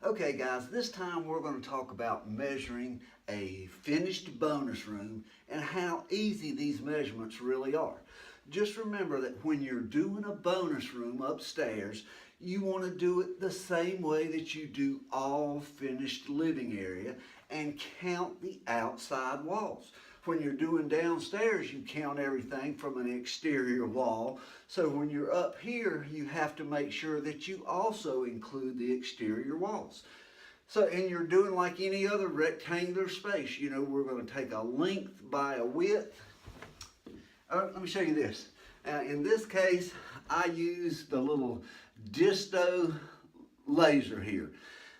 Okay guys, this time we're going to talk about measuring a finished bonus room and how easy these measurements really are. Just remember that when you're doing a bonus room upstairs, you want to do it the same way that you do all finished living area and count the outside walls. When you're doing downstairs, you count everything from an exterior wall. So when you're up here, you have to make sure that you also include the exterior walls. So, and you're doing like any other rectangular space. You know, we're going to take a length by a width. Let me show you this. In this case, I use the little Disto laser here.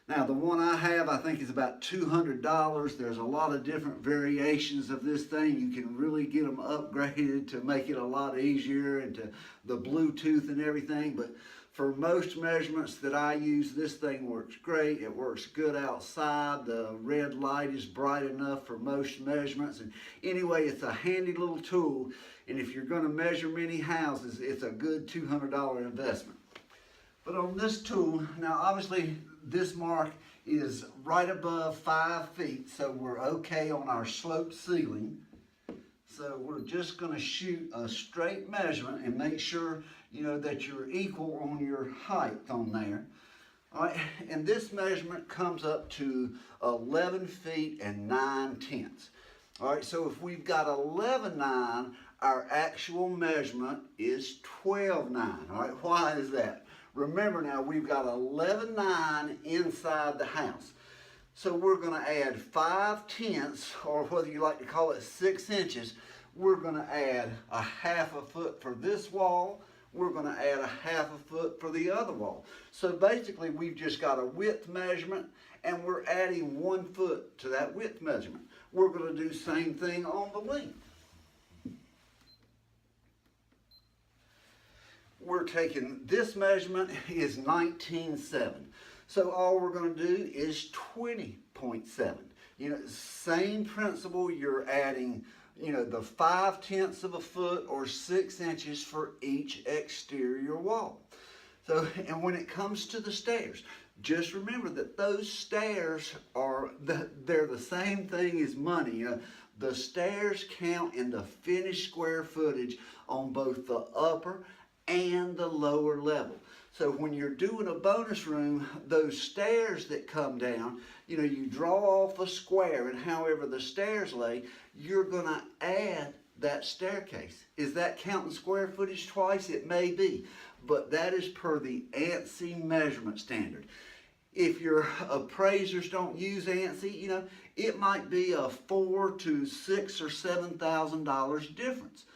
Now the one I have, I think is about $200. There's a lot of different variations of this thing. You can really get them upgraded to make it a lot easier and to the Bluetooth and everything. But for most measurements that I use, this thing works great. It works good outside. The red light is bright enough for most measurements. And anyway, it's a handy little tool. And if you're going to measure many houses, it's a good $200 investment. But on this tool, now obviously this mark is right above 5 feet, so we're okay on our sloped ceiling. So we're just going to shoot a straight measurement and make sure, you know, that you're equal on your height on there. All right, and this measurement comes up to 11 feet and 9/10. All right, so if we've got 11.9, our actual measurement is 12.9. All right, why is that? Remember now, we've got 11.9 inside the house. So we're going to add 5/10, or whether you like to call it 6 inches. We're going to add a ½ a foot for this wall. We're going to add a ½ a foot for the other wall. So basically, we've just got a width measurement, and we're adding 1 foot to that width measurement. We're going to do the same thing on the length. We're taking, this measurement is 19.7. So all we're going to do is 20.7. You know, same principle, you're adding, you know, the 5/10 of a foot or 6 inches for each exterior wall. So, and when it comes to the stairs, just remember that those stairs are, they're the same thing as money. You know, the stairs count in the finished square footage on both the upper and the lower level. So when you're doing a bonus room, those stairs that come down, you know, you draw off a square, and however the stairs lay, you're going to add that staircase. Is that counting square footage twice? It may be, but that is per the ANSI measurement standard. If your appraisers don't use ANSI, you know, it might be a $4,000 to $6,000 or $7,000 difference.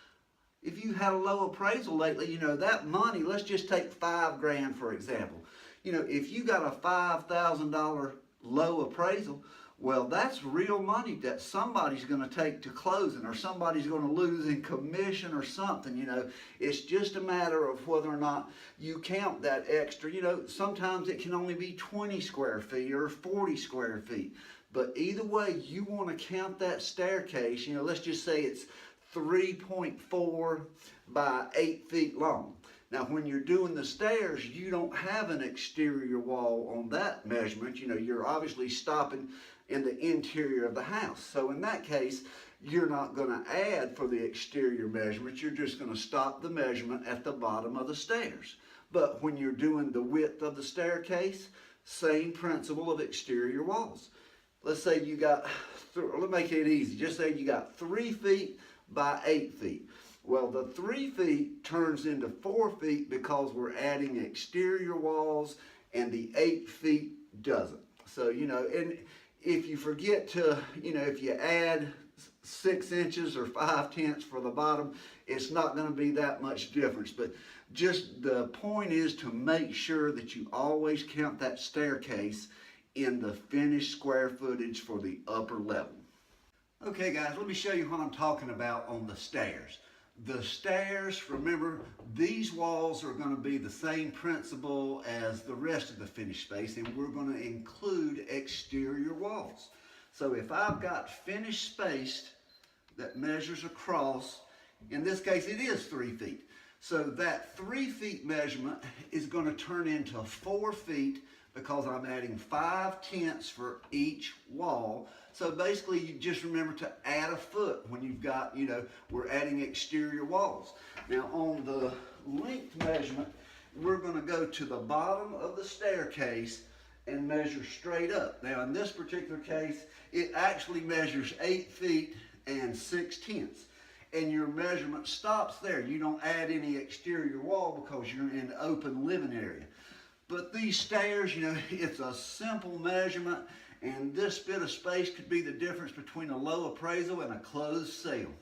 If you had a low appraisal lately, you know, that money, let's just take $5 grand for example. You know, if you got a $5,000 low appraisal, well, that's real money that somebody's going to take to closing, or somebody's going to lose in commission or something. You know, it's just a matter of whether or not you count that extra. You know, sometimes it can only be 20 square feet or 40 square feet. But either way, you want to count that staircase. You know, let's just say it's 3.4 by 8 feet long. Now when you're doing the stairs, you don't have an exterior wall on that measurement. You know, you're obviously stopping in the interior of the house. So in that case, you're not going to add for the exterior measurement. You're just going to stop the measurement at the bottom of the stairs. But when you're doing the width of the staircase, same principle of exterior walls. Let's say you got, let's make it easy. Just say you got 3 feet by 8 feet. Well, the 3 feet turns into 4 feet because we're adding exterior walls, and the 8 feet doesn't. So, you know, and if you forget to, you know, if you add 6 inches or 5/10 for the bottom, it's not going to be that much difference. But just the point is to make sure that you always count that staircase in the finished square footage for the upper level. Okay guys, let me show you what I'm talking about on the stairs. The stairs, remember, these walls are going to be the same principle as the rest of the finished space, and we're going to include exterior walls. So if I've got finished space that measures across, in this case it is 3 feet. So that 3 feet measurement is going to turn into 4 feet because I'm adding 5/10 for each wall. So basically you just remember to add a foot when you've got, we're adding exterior walls. Now on the length measurement, we're going to go to the bottom of the staircase and measure straight up. Now in this particular case, it actually measures 8 feet and 6/10. And your measurement stops there. You don't add any exterior wall because you're in an open living area. But these stairs, it's a simple measurement, and this bit of space could be the difference between a low appraisal and a closed sale.